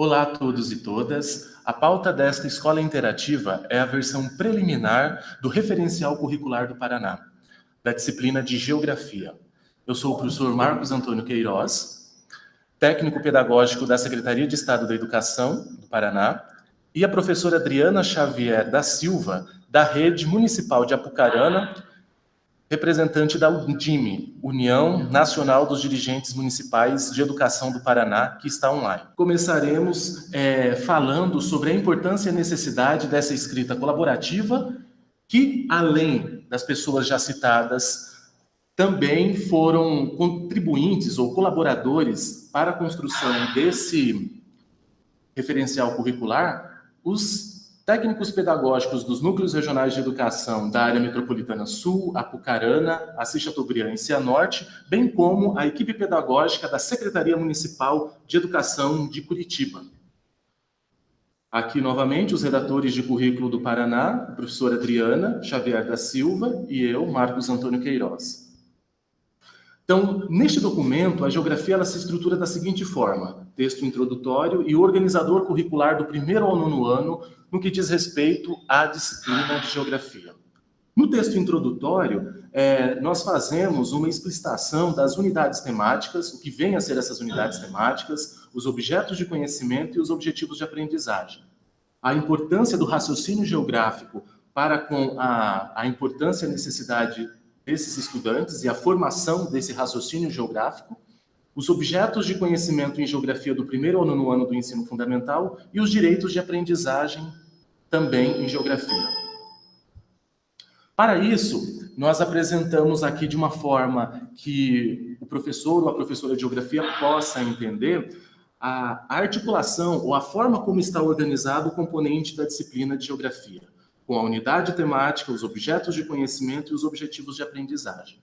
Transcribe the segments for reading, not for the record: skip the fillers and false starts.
Olá a todos e todas. A pauta desta escola interativa é a versão preliminar do referencial curricular do Paraná, da disciplina de Geografia. Eu sou o professor Marcos Antônio Queiroz, técnico pedagógico da Secretaria de Estado da Educação do Paraná, e a professora Adriana Xavier da Silva, da Rede Municipal de Apucarana, representante da UNDIME, União Nacional dos Dirigentes Municipais de Educação do Paraná, que está online. Começaremos falando sobre a importância e a necessidade dessa escrita colaborativa, que, além das pessoas já citadas, também foram contribuintes ou colaboradores para a construção desse referencial curricular, os técnicos pedagógicos dos núcleos regionais de educação da área metropolitana sul, Apucarana, Assis Chateaubriand e Cianorte, bem como a equipe pedagógica da Secretaria Municipal de Educação de Curitiba. Aqui, novamente, os redatores de currículo do Paraná, a professora Adriana Xavier da Silva e eu, Marcos Antônio Queiroz. Então, neste documento, a geografia ela se estrutura da seguinte forma: texto introdutório e organizador curricular do 1º ao 9º ano, no que diz respeito à disciplina de geografia. No texto introdutório, nós fazemos uma explicitação das unidades temáticas, o que vem a ser essas unidades temáticas, os objetos de conhecimento e os objetivos de aprendizagem. A importância do raciocínio geográfico para com a importância e a necessidade desses estudantes e a formação desse raciocínio geográfico, os objetos de conhecimento em geografia do 1º ao 9º ano do ensino fundamental e os direitos de aprendizagem também em geografia. Para isso, nós apresentamos aqui de uma forma que o professor ou a professora de geografia possa entender a articulação ou a forma como está organizado o componente da disciplina de geografia, com a unidade temática, os objetos de conhecimento e os objetivos de aprendizagem.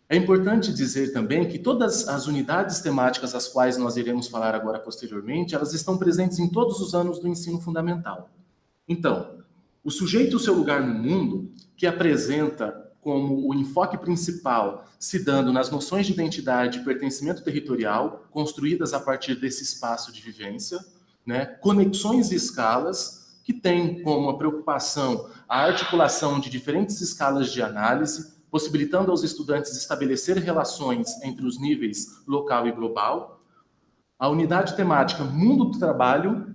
É importante dizer também que todas as unidades temáticas às quais nós iremos falar agora posteriormente, elas estão presentes em todos os anos do ensino fundamental. Então, o sujeito e o seu lugar no mundo, que apresenta como o enfoque principal se dando nas noções de identidade e pertencimento territorial, construídas a partir desse espaço de vivência, conexões e escalas, que tem como a preocupação a articulação de diferentes escalas de análise, possibilitando aos estudantes estabelecer relações entre os níveis local e global. A unidade temática Mundo do Trabalho,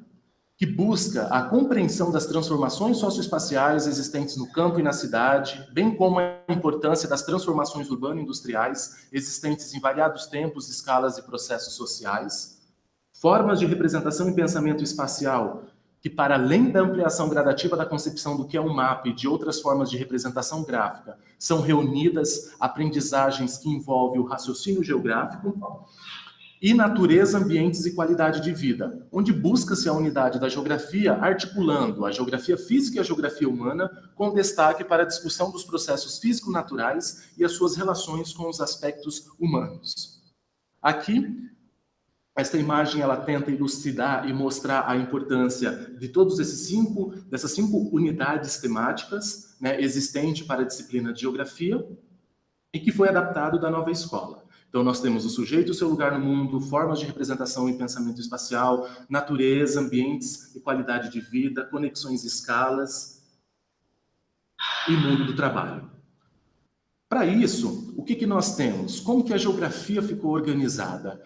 que busca a compreensão das transformações socioespaciais existentes no campo e na cidade, bem como a importância das transformações urbano-industriais existentes em variados tempos, escalas e processos sociais. Formas de representação e pensamento espacial, que, para além da ampliação gradativa da concepção do que é um mapa e de outras formas de representação gráfica, são reunidas aprendizagens que envolvem o raciocínio geográfico, e natureza, ambientes e qualidade de vida, onde busca-se a unidade da geografia articulando a geografia física e a geografia humana, com destaque para a discussão dos processos físico-naturais e as suas relações com os aspectos humanos. Aqui, esta imagem ela tenta elucidar e mostrar a importância de todos dessas cinco unidades temáticas, existentes para a disciplina de geografia e que foi adaptado da nova escola. Então, nós temos o sujeito e o seu lugar no mundo, formas de representação e pensamento espacial, natureza, ambientes e qualidade de vida, conexões e escalas e mundo do trabalho. Para isso, o que nós temos? Como que a geografia ficou organizada?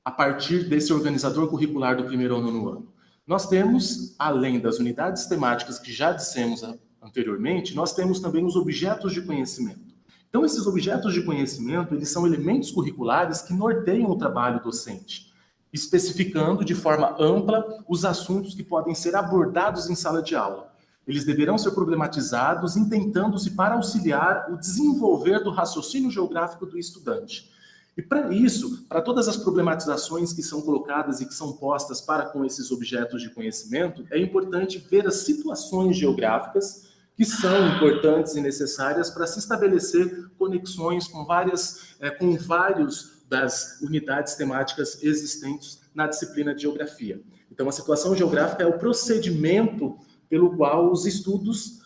A partir desse organizador curricular do 1º ao 9º ano. Nós temos, além das unidades temáticas que já dissemos anteriormente, nós temos também os objetos de conhecimento. Então, esses objetos de conhecimento, eles são elementos curriculares que norteiam o trabalho docente, especificando de forma ampla os assuntos que podem ser abordados em sala de aula. Eles deverão ser problematizados, intentando-se para auxiliar o desenvolver do raciocínio geográfico do estudante. E para isso, para todas as problematizações que são colocadas e que são postas para com esses objetos de conhecimento, é importante ver as situações geográficas que são importantes e necessárias para se estabelecer conexões com vários das unidades temáticas existentes na disciplina de geografia. Então, a situação geográfica é o procedimento pelo qual os estudos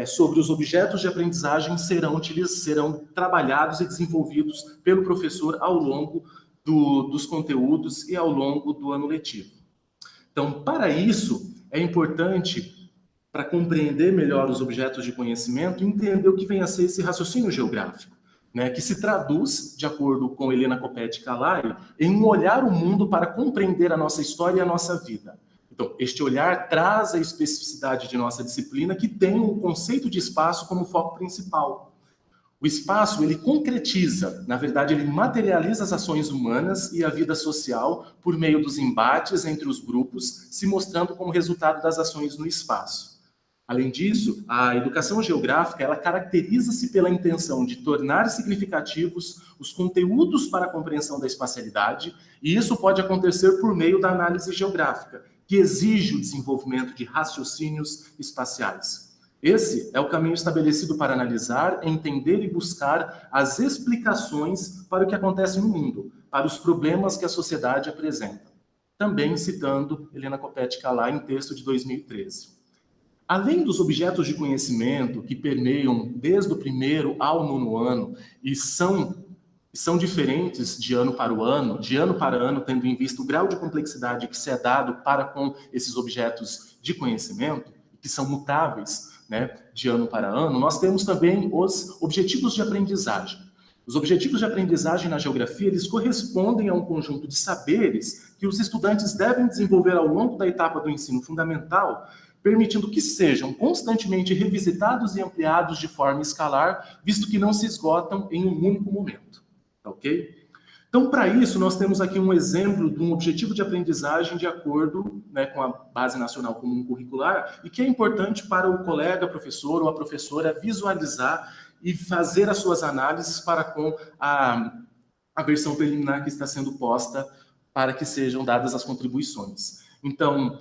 sobre os objetos de aprendizagem serão trabalhados e desenvolvidos pelo professor ao longo dos conteúdos e ao longo do ano letivo. Então, para isso, é importante, para compreender melhor os objetos de conhecimento, entender o que vem a ser esse raciocínio geográfico, né, que se traduz, de acordo com Helena Coppetti Callari, em um olhar o mundo para compreender a nossa história e a nossa vida. Então, este olhar traz a especificidade de nossa disciplina, que tem o conceito de espaço como foco principal. O espaço, ele concretiza, na verdade, ele materializa as ações humanas e a vida social por meio dos embates entre os grupos, se mostrando como resultado das ações no espaço. Além disso, a educação geográfica, ela caracteriza-se pela intenção de tornar significativos os conteúdos para a compreensão da espacialidade, e isso pode acontecer por meio da análise geográfica, que exige o desenvolvimento de raciocínios espaciais. Esse é o caminho estabelecido para analisar, entender e buscar as explicações para o que acontece no mundo, para os problemas que a sociedade apresenta. Também citando Helena Coppetti Callari em texto de 2013. Além dos objetos de conhecimento que permeiam desde o primeiro ao nono ano e são diferentes de ano para ano, tendo em vista o grau de complexidade que se é dado para com esses objetos de conhecimento, que são mutáveis, né, de ano para ano, nós temos também os objetivos de aprendizagem. Os objetivos de aprendizagem na geografia, eles correspondem a um conjunto de saberes que os estudantes devem desenvolver ao longo da etapa do ensino fundamental, permitindo que sejam constantemente revisitados e ampliados de forma escalar, visto que não se esgotam em um único momento. Ok? Então, para isso, nós temos aqui um exemplo de um objetivo de aprendizagem de acordo, né, com a Base Nacional Comum Curricular, e que é importante para o colega, professor ou a professora visualizar e fazer as suas análises para com a versão preliminar que está sendo posta para que sejam dadas as contribuições. Então,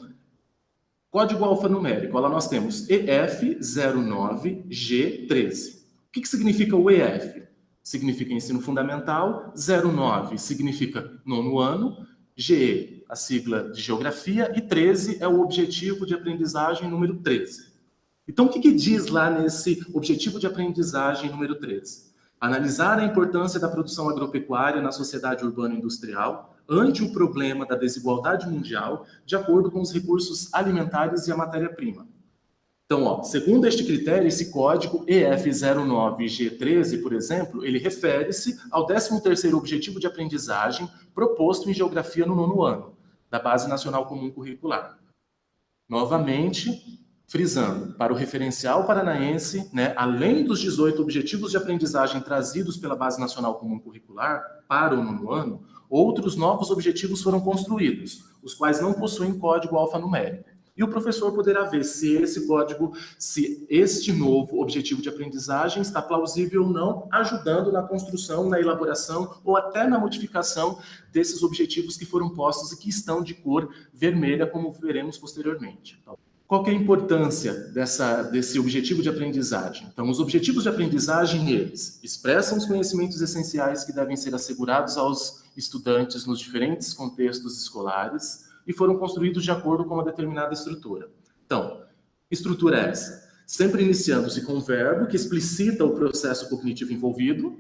código alfanumérico, lá nós temos EF09G13. O que significa o EF? Significa ensino fundamental, 09 significa nono ano, GE, a sigla de geografia, e 13 é o objetivo de aprendizagem número 13. Então, o que diz lá nesse objetivo de aprendizagem número 13? Analisar a importância da produção agropecuária na sociedade urbana-industrial ante o problema da desigualdade mundial, de acordo com os recursos alimentares e a matéria-prima. Então, segundo este critério, esse código EF09G13, por exemplo, ele refere-se ao 13º objetivo de aprendizagem proposto em Geografia no nono ano, da Base Nacional Comum Curricular. Novamente, frisando, para o referencial paranaense, né, além dos 18 objetivos de aprendizagem trazidos pela Base Nacional Comum Curricular para o nono ano, outros novos objetivos foram construídos, os quais não possuem código alfanumérico. E o professor poderá ver se este novo objetivo de aprendizagem está plausível ou não, ajudando na construção, na elaboração ou até na modificação desses objetivos que foram postos e que estão de cor vermelha, como veremos posteriormente. Então, qual que é a importância desse objetivo de aprendizagem? Então, os objetivos de aprendizagem, eles expressam os conhecimentos essenciais que devem ser assegurados aos estudantes nos diferentes contextos escolares, e foram construídos de acordo com uma determinada estrutura. Então, estrutura essa? Sempre iniciando-se com um verbo que explicita o processo cognitivo envolvido.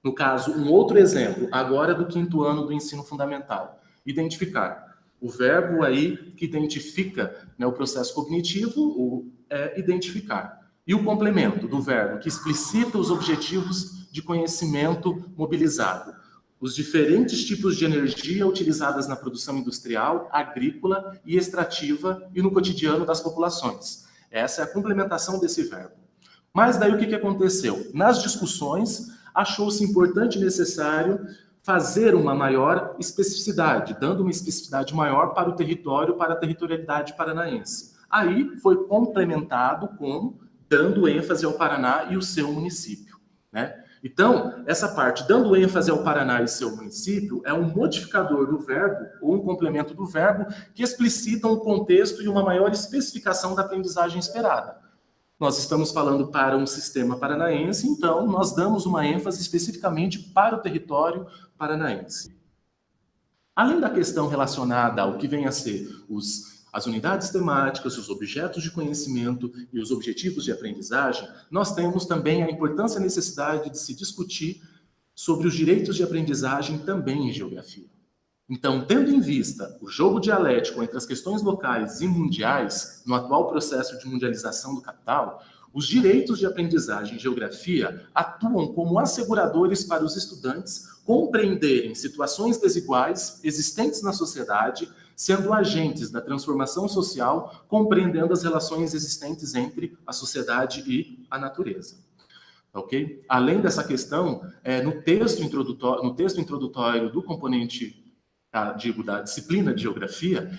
No caso, um outro exemplo, agora do 5º ano do ensino fundamental. Identificar. O verbo aí que identifica, né, o processo cognitivo é identificar. E o complemento do verbo que explicita os objetivos de conhecimento mobilizado. Os diferentes tipos de energia utilizadas na produção industrial, agrícola e extrativa e no cotidiano das populações. Essa é a complementação desse verbo. Mas daí o que aconteceu? Nas discussões, achou-se importante e necessário fazer uma maior especificidade, dando uma especificidade maior para o território, para a territorialidade paranaense. Aí foi complementado com dando ênfase ao Paraná e o seu município, né? Então, essa parte, dando ênfase ao Paraná e seu município, é um modificador do verbo, ou um complemento do verbo, que explicita um contexto e uma maior especificação da aprendizagem esperada. Nós estamos falando para um sistema paranaense, então nós damos uma ênfase especificamente para o território paranaense. Além da questão relacionada ao que vem a ser as unidades temáticas, os objetos de conhecimento e os objetivos de aprendizagem, nós temos também a importância e a necessidade de se discutir sobre os direitos de aprendizagem também em geografia. Então, tendo em vista o jogo dialético entre as questões locais e mundiais, no atual processo de mundialização do capital, os direitos de aprendizagem em geografia atuam como asseguradores para os estudantes compreenderem situações desiguais existentes na sociedade, sendo agentes da transformação social, compreendendo as relações existentes entre a sociedade e a natureza. Ok? Além dessa questão, no texto introdutório do componente da disciplina de geografia,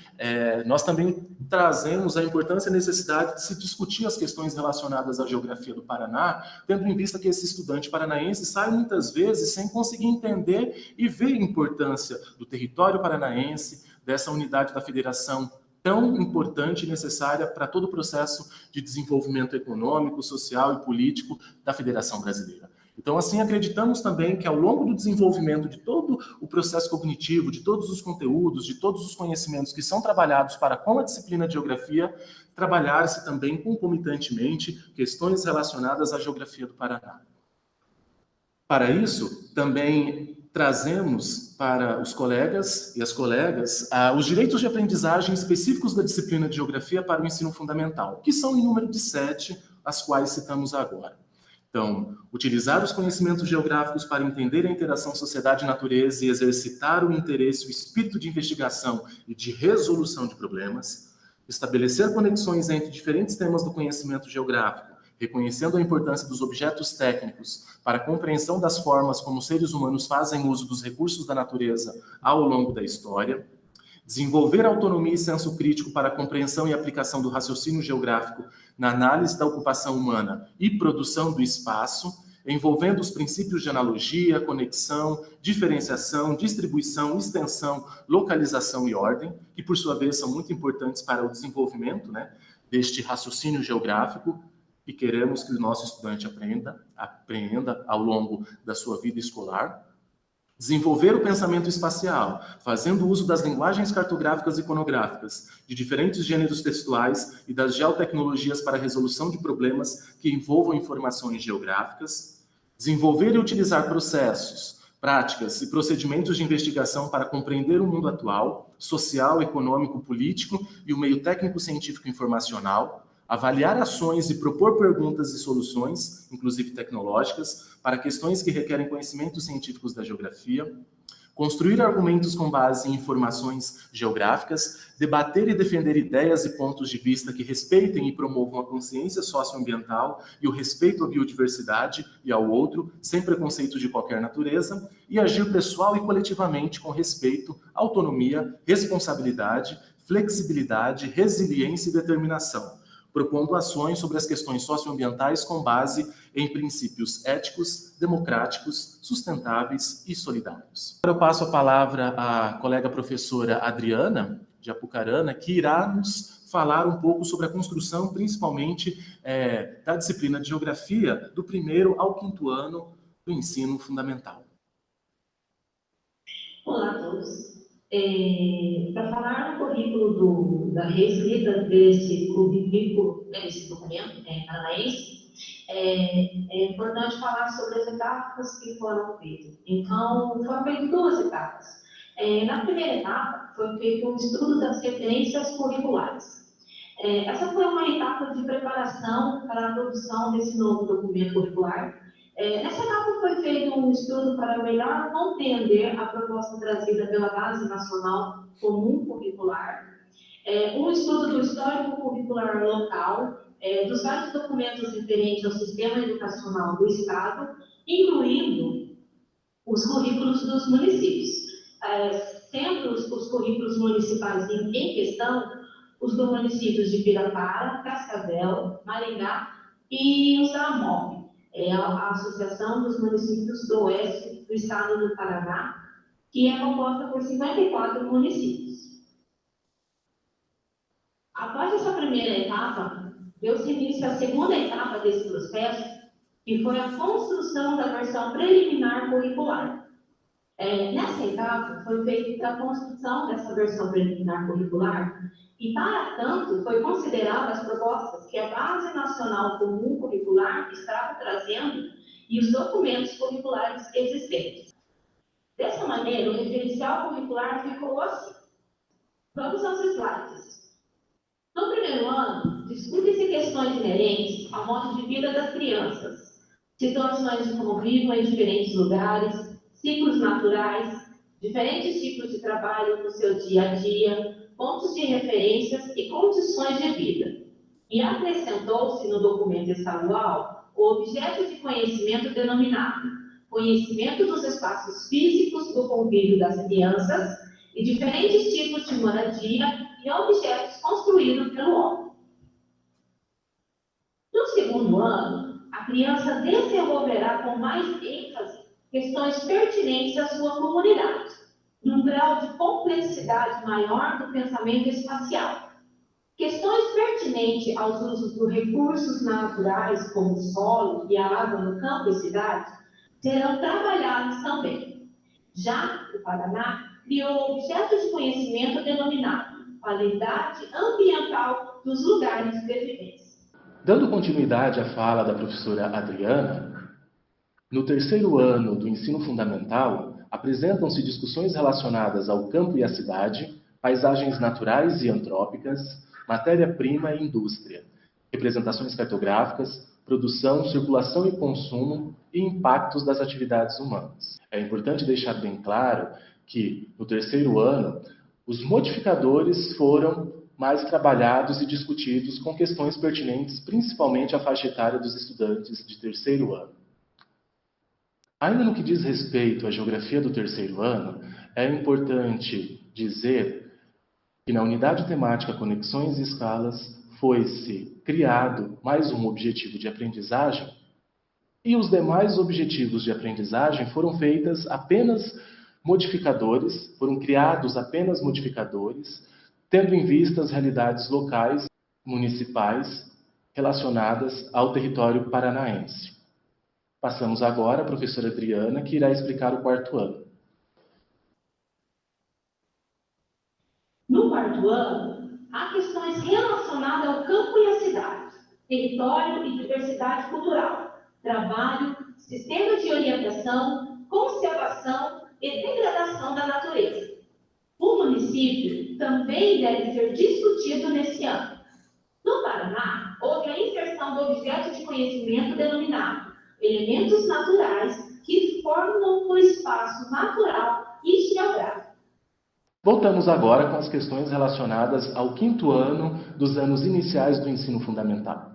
nós também trazemos a importância e a necessidade de se discutir as questões relacionadas à geografia do Paraná, tendo em vista que esse estudante paranaense sai muitas vezes sem conseguir entender e ver a importância do território paranaense, dessa unidade da federação tão importante e necessária para todo o processo de desenvolvimento econômico, social e político da Federação Brasileira. Então, assim, acreditamos também que ao longo do desenvolvimento de todo o processo cognitivo, de todos os conteúdos, de todos os conhecimentos que são trabalhados para com a disciplina de geografia, trabalhar-se também concomitantemente questões relacionadas à geografia do Paraná. Para isso, também trazemos para os colegas e as colegas os direitos de aprendizagem específicos da disciplina de geografia para o ensino fundamental, que são em número de 7, as quais citamos agora. Então, utilizar os conhecimentos geográficos para entender a interação sociedade-natureza e exercitar o interesse, o espírito de investigação e de resolução de problemas, estabelecer conexões entre diferentes temas do conhecimento geográfico, reconhecendo a importância dos objetos técnicos para a compreensão das formas como os seres humanos fazem uso dos recursos da natureza ao longo da história, desenvolver autonomia e senso crítico para a compreensão e aplicação do raciocínio geográfico na análise da ocupação humana e produção do espaço, envolvendo os princípios de analogia, conexão, diferenciação, distribuição, extensão, localização e ordem, que por sua vez são muito importantes para o desenvolvimento, deste raciocínio geográfico, e queremos que o nosso estudante aprenda ao longo da sua vida escolar. Desenvolver o pensamento espacial, fazendo uso das linguagens cartográficas e iconográficas, de diferentes gêneros textuais e das geotecnologias para a resolução de problemas que envolvam informações geográficas. Desenvolver e utilizar processos, práticas e procedimentos de investigação para compreender o mundo atual, social, econômico, político e o meio técnico-científico informacional. Avaliar ações e propor perguntas e soluções, inclusive tecnológicas, para questões que requerem conhecimentos científicos da geografia, construir argumentos com base em informações geográficas, debater e defender ideias e pontos de vista que respeitem e promovam a consciência socioambiental e o respeito à biodiversidade e ao outro, sem preconceito de qualquer natureza, e agir pessoal e coletivamente com respeito, autonomia, responsabilidade, flexibilidade, resiliência e determinação, propondo ações sobre as questões socioambientais com base em princípios éticos, democráticos, sustentáveis e solidários. Agora eu passo a palavra à colega professora Adriana, de Apucarana, que irá nos falar um pouco sobre a construção, principalmente, da disciplina de Geografia, do 1º ao 5º ano do ensino fundamental. Olá a todos. Para falar do currículo da reescrita desse currículo, desse documento paranaense, é importante falar sobre as etapas que foram feitas. Então, foram feitas 2 etapas. Na primeira etapa, foi feito um estudo das referências curriculares. Essa foi uma etapa de preparação para a produção desse novo documento curricular. Nessa etapa foi feito um estudo para melhor compreender a proposta trazida pela Base Nacional Comum Curricular, um estudo do histórico curricular local, dos vários documentos referentes ao sistema educacional do Estado, incluindo os currículos dos municípios. Sendo os currículos municipais em questão, os dos municípios de Pirapara, Cascavel, Maringá e os da AMOB, a Associação dos Municípios do Oeste do Estado do Paraná, que é composta por 54 municípios. Após essa primeira etapa, deu-se início à segunda etapa desse processo, que foi a construção da versão preliminar curricular. Nessa etapa, foi feita a construção dessa versão preliminar curricular e, para tanto, foi considerada as propostas que a Base Nacional Comum Curricular estava trazendo e os documentos curriculares existentes. Dessa maneira, o referencial curricular ficou assim. Vamos aos slides. No primeiro ano, discutem-se questões inerentes ao modo de vida das crianças, situações de convívio em diferentes lugares, ciclos naturais, diferentes tipos de trabalho no seu dia a dia, pontos de referências e condições de vida. E acrescentou-se no documento estadual o objeto de conhecimento denominado conhecimento dos espaços físicos do convívio das crianças e diferentes tipos de moradia e objetos construídos pelo homem. No segundo ano, a criança desenvolverá com mais ênfase questões pertinentes à sua comunidade, num grau de complexidade maior do pensamento espacial. Questões pertinentes aos usos dos recursos naturais, como o solo e a água no campo e cidade, serão trabalhadas também. Já o Paraná criou um objeto de conhecimento denominado qualidade ambiental dos lugares de vivência. Dando continuidade à fala da professora Adriana, no terceiro ano do ensino fundamental, apresentam-se discussões relacionadas ao campo e à cidade, paisagens naturais e antrópicas, matéria-prima e indústria, representações cartográficas, produção, circulação e consumo e impactos das atividades humanas. É importante deixar bem claro que, no terceiro ano, os modificadores foram mais trabalhados e discutidos com questões pertinentes principalmente à faixa etária dos estudantes de terceiro ano. Ainda no que diz respeito à geografia do terceiro ano, é importante dizer que na unidade temática Conexões e Escalas foi-se criado mais um objetivo de aprendizagem e os demais objetivos de aprendizagem foram feitas apenas modificadores, foram criados apenas modificadores, tendo em vista as realidades locais, municipais, relacionadas ao território paranaense. Passamos agora à professora Adriana, que irá explicar o quarto ano. No quarto ano, há questões relacionadas ao campo e à cidade, território e diversidade cultural, trabalho, sistema de orientação, conservação e degradação da natureza. O município também deve ser discutido nesse ano. No Paraná, houve a inserção do objeto de conhecimento denominado elementos naturais que formam o espaço natural e geográfico. Voltamos agora com as questões relacionadas ao quinto ano dos anos iniciais do ensino fundamental.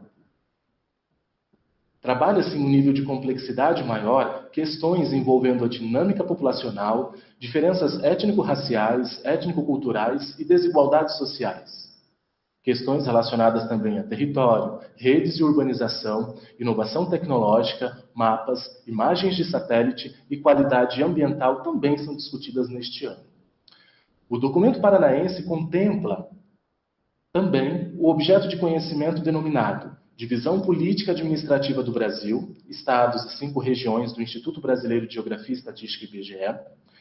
Trabalha-se em um nível de complexidade maior questões envolvendo a dinâmica populacional, diferenças étnico-raciais, étnico-culturais e desigualdades sociais. Questões relacionadas também a território, redes de urbanização, inovação tecnológica, mapas, imagens de satélite e qualidade ambiental também são discutidas neste ano. O documento paranaense contempla também o objeto de conhecimento denominado Divisão Política Administrativa do Brasil, Estados e 5 regiões do Instituto Brasileiro de Geografia, Estatística e IBGE,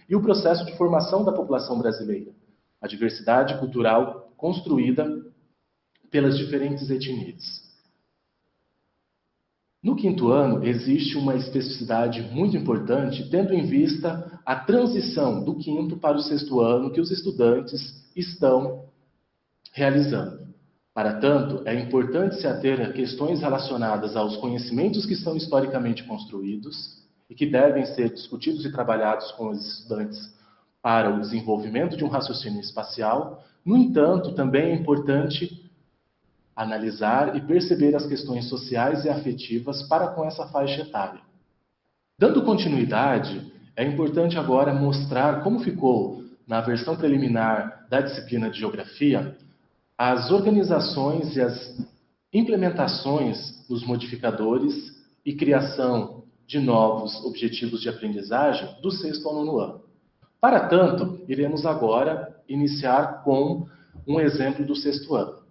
e o processo de formação da população brasileira, a diversidade cultural construída pelas diferentes etnias. No quinto ano, existe uma especificidade muito importante, tendo em vista a transição do quinto para o sexto ano que os estudantes estão realizando. Para tanto, é importante se ater a questões relacionadas aos conhecimentos que são historicamente construídos e que devem ser discutidos e trabalhados com os estudantes para o desenvolvimento de um raciocínio espacial. No entanto, também é importante analisar e perceber as questões sociais e afetivas para com essa faixa etária. Dando continuidade, é importante agora mostrar como ficou, na versão preliminar da disciplina de Geografia, as organizações e as implementações dos modificadores e criação de novos objetivos de aprendizagem do sexto ao nono ano. Para tanto, iremos agora iniciar com um exemplo do sexto ano.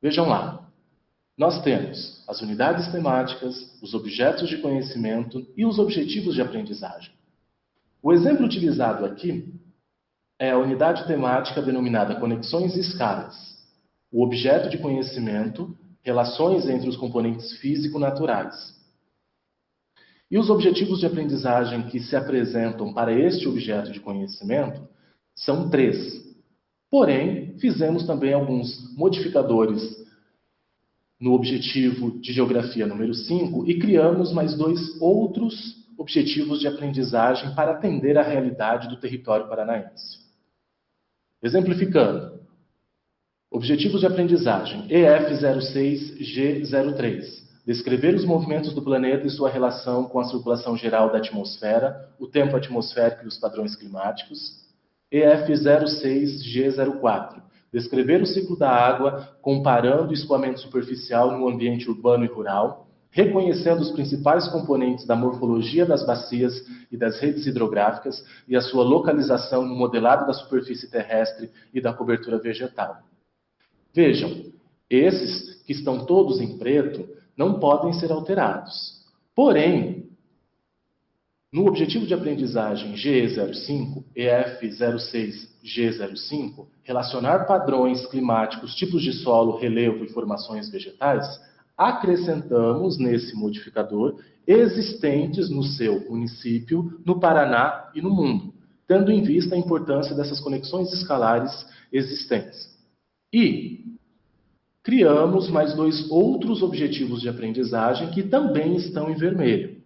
Vejam lá, nós temos as unidades temáticas, os objetos de conhecimento e os objetivos de aprendizagem. O exemplo utilizado aqui é a unidade temática denominada Conexões e Escalas, o objeto de conhecimento, relações entre os componentes físico-naturais. E os objetivos de aprendizagem que se apresentam para este objeto de conhecimento são 3. Porém, fizemos também alguns modificadores no objetivo de geografia número 5 e criamos mais 2 outros objetivos de aprendizagem para atender à realidade do território paranaense. Exemplificando, objetivos de aprendizagem EF06G03. Descrever os movimentos do planeta e sua relação com a circulação geral da atmosfera, o tempo atmosférico e os padrões climáticos. EF06G04. Descrever o ciclo da água, comparando o escoamento superficial no ambiente urbano e rural, reconhecendo os principais componentes da morfologia das bacias e das redes hidrográficas e a sua localização no modelado da superfície terrestre e da cobertura vegetal. Vejam, esses que estão todos em preto não podem ser alterados. Porém, no objetivo de aprendizagem GE05, EF06G05, relacionar padrões climáticos, tipos de solo, relevo e formações vegetais, acrescentamos nesse modificador existentes no seu município, no Paraná e no mundo, tendo em vista a importância dessas conexões escalares existentes. E criamos mais 2 outros objetivos de aprendizagem que também estão em vermelho.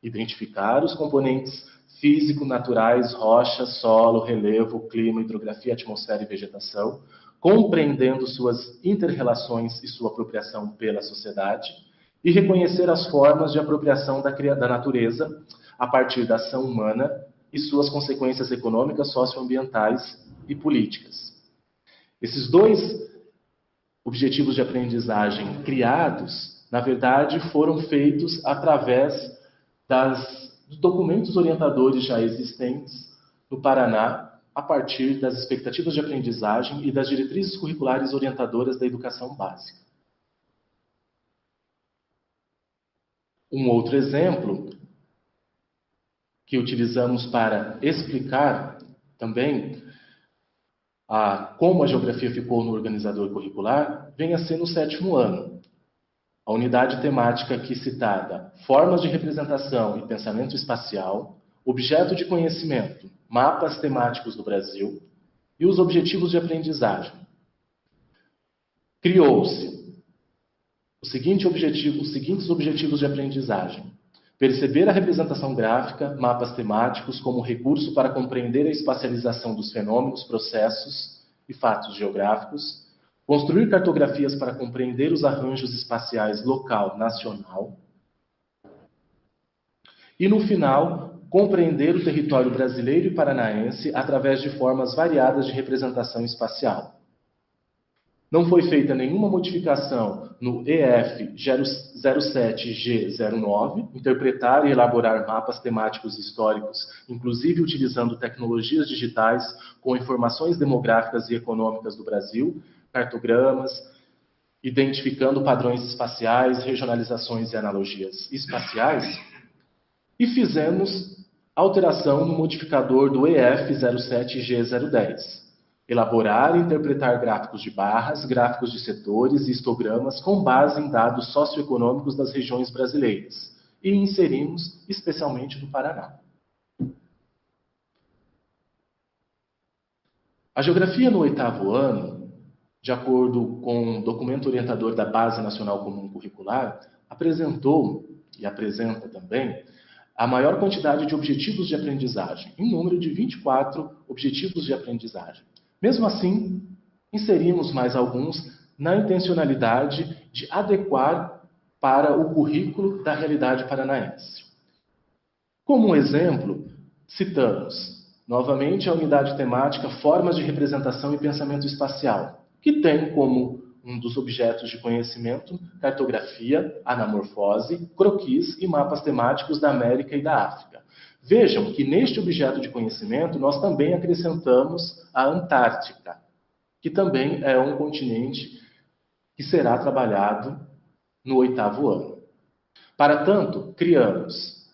Identificar os componentes físico-naturais, rocha, solo, relevo, clima, hidrografia, atmosfera e vegetação, compreendendo suas inter-relações e sua apropriação pela sociedade, e reconhecer as formas de apropriação da natureza a partir da ação humana e suas consequências econômicas, socioambientais e políticas. Esses 2 objetivos de aprendizagem criados, na verdade, foram feitos através dos documentos orientadores já existentes no Paraná, a partir das expectativas de aprendizagem e das diretrizes curriculares orientadoras da educação básica. Um outro exemplo que utilizamos para explicar também como a geografia ficou no organizador curricular, vem a ser no 7º ano. A unidade temática aqui citada, formas de representação e pensamento espacial, objeto de conhecimento, mapas temáticos do Brasil e os objetivos de aprendizagem. Criou-se os seguintes objetivos de aprendizagem. Perceber a representação gráfica, mapas temáticos, como recurso para compreender a espacialização dos fenômenos, processos e fatos geográficos. Construir cartografias para compreender os arranjos espaciais local, nacional. E, no final, compreender o território brasileiro e paranaense através de formas variadas de representação espacial. Não foi feita nenhuma modificação no EF07G09, interpretar e elaborar mapas temáticos históricos, inclusive utilizando tecnologias digitais com informações demográficas e econômicas do Brasil, cartogramas, identificando padrões espaciais, regionalizações e analogias espaciais, e fizemos alteração no modificador do EF07G010. Elaborar e interpretar gráficos de barras, gráficos de setores e histogramas com base em dados socioeconômicos das regiões brasileiras. E inserimos especialmente do Paraná. A geografia no 8º ano, de acordo com o documento orientador da Base Nacional Comum Curricular, apresentou, e apresenta também, a maior quantidade de objetivos de aprendizagem, em número de 24 objetivos de aprendizagem. Mesmo assim, inserimos mais alguns na intencionalidade de adequar para o currículo da realidade paranaense. Como um exemplo, citamos novamente a unidade temática Formas de Representação e Pensamento Espacial, que tem como um dos objetos de conhecimento cartografia, anamorfose, croquis e mapas temáticos da América e da África. Vejam que neste objeto de conhecimento nós também acrescentamos a Antártica, que também é um continente que será trabalhado no 8º ano. Para tanto, criamos,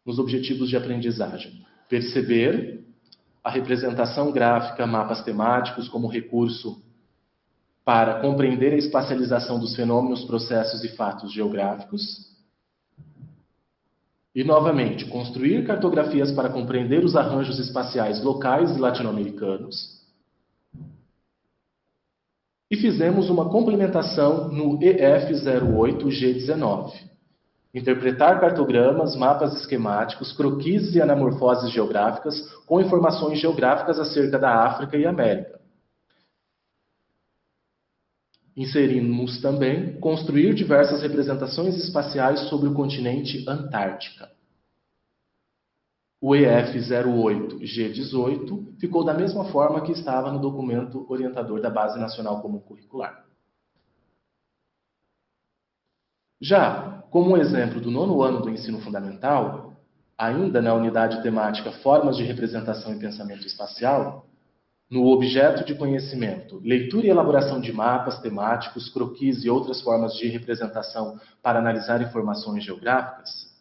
nos objetivos de aprendizagem, perceber a representação gráfica, mapas temáticos como recurso para compreender a espacialização dos fenômenos, processos e fatos geográficos. E, novamente, construir cartografias para compreender os arranjos espaciais locais e latino-americanos. E fizemos uma complementação no EF08G19. Interpretar cartogramas, mapas esquemáticos, croquis e anamorfoses geográficas com informações geográficas acerca da África e América. Inserimos também construir diversas representações espaciais sobre o continente Antártica. O EF08G18 ficou da mesma forma que estava no documento orientador da Base Nacional Comum Curricular. Já, como um exemplo do 9º ano do ensino fundamental, ainda na unidade temática Formas de Representação e Pensamento Espacial, no objeto de conhecimento, leitura e elaboração de mapas temáticos, croquis e outras formas de representação para analisar informações geográficas,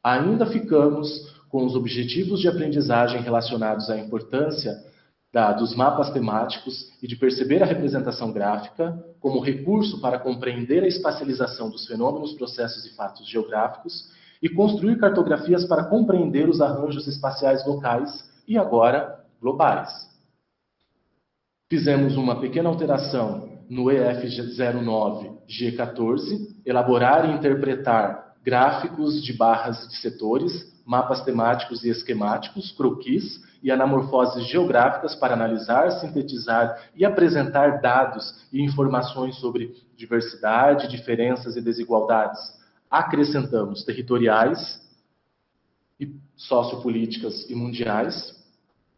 ainda ficamos com os objetivos de aprendizagem relacionados à importância dos mapas temáticos e de perceber a representação gráfica como recurso para compreender a espacialização dos fenômenos, processos e fatos geográficos e construir cartografias para compreender os arranjos espaciais locais e agora globais. Fizemos uma pequena alteração no EF09G14, elaborar e interpretar gráficos de barras de setores, mapas temáticos e esquemáticos, croquis e anamorfoses geográficas para analisar, sintetizar e apresentar dados e informações sobre diversidade, diferenças e desigualdades. Acrescentamos territoriais, e sociopolíticas e mundiais.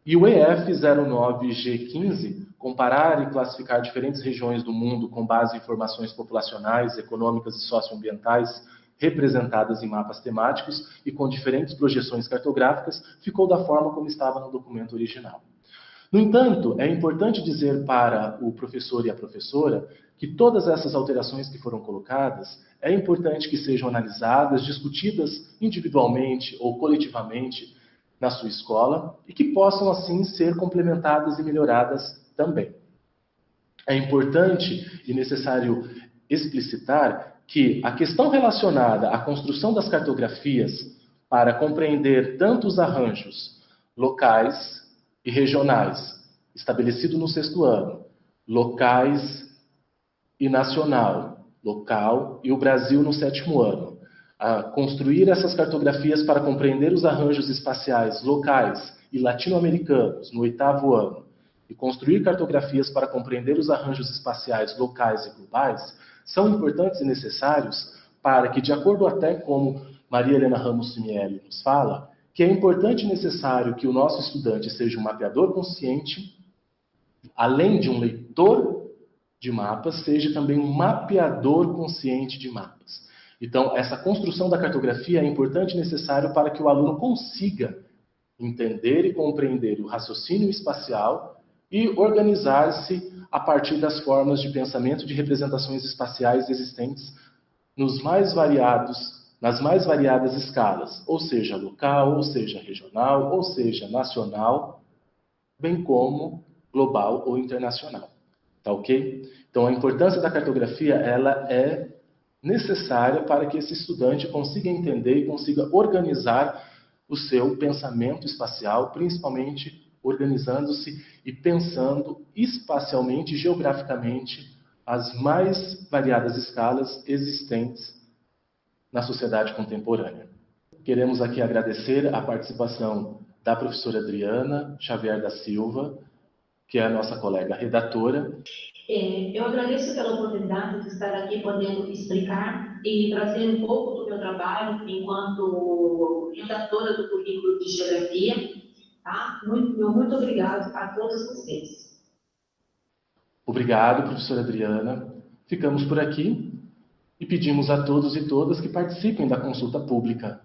E o EF09G15, comparar e classificar diferentes regiões do mundo com base em informações populacionais, econômicas e socioambientais representadas em mapas temáticos e com diferentes projeções cartográficas, ficou da forma como estava no documento original. No entanto, é importante dizer para o professor e a professora que todas essas alterações que foram colocadas, é importante que sejam analisadas, discutidas individualmente ou coletivamente na sua escola e que possam, assim, ser complementadas e melhoradas também. É importante e necessário explicitar que a questão relacionada à construção das cartografias para compreender tanto os arranjos locais e regionais, estabelecido no 6º ano, locais e nacional, local e o Brasil no 7º ano, a construir essas cartografias para compreender os arranjos espaciais locais e latino-americanos no 8º ano, e construir cartografias para compreender os arranjos espaciais locais e globais, são importantes e necessários para que, de acordo até como Maria Helena Ramos Cimieli nos fala, que é importante e necessário que o nosso estudante seja um mapeador consciente, além de um leitor de mapas, seja também um mapeador consciente de mapas. Então, essa construção da cartografia é importante e necessário para que o aluno consiga entender e compreender o raciocínio espacial e organizar-se a partir das formas de pensamento de representações espaciais existentes nas mais variadas escalas, ou seja, local, ou seja, regional, ou seja, nacional, bem como global ou internacional. Tá ok? Então, a importância da cartografia, ela é necessária para que esse estudante consiga entender e consiga organizar o seu pensamento espacial, principalmente organizando-se e pensando espacialmente e geograficamente as mais variadas escalas existentes na sociedade contemporânea. Queremos aqui agradecer a participação da professora Adriana Xavier da Silva, que é a nossa colega redatora. Eu agradeço pela oportunidade de estar aqui podendo explicar e trazer um pouco do meu trabalho enquanto redatora do currículo de Geografia. Tá? Muito obrigado a todos vocês. Obrigado, professora Adriana. Ficamos por aqui e pedimos a todos e todas que participem da consulta pública.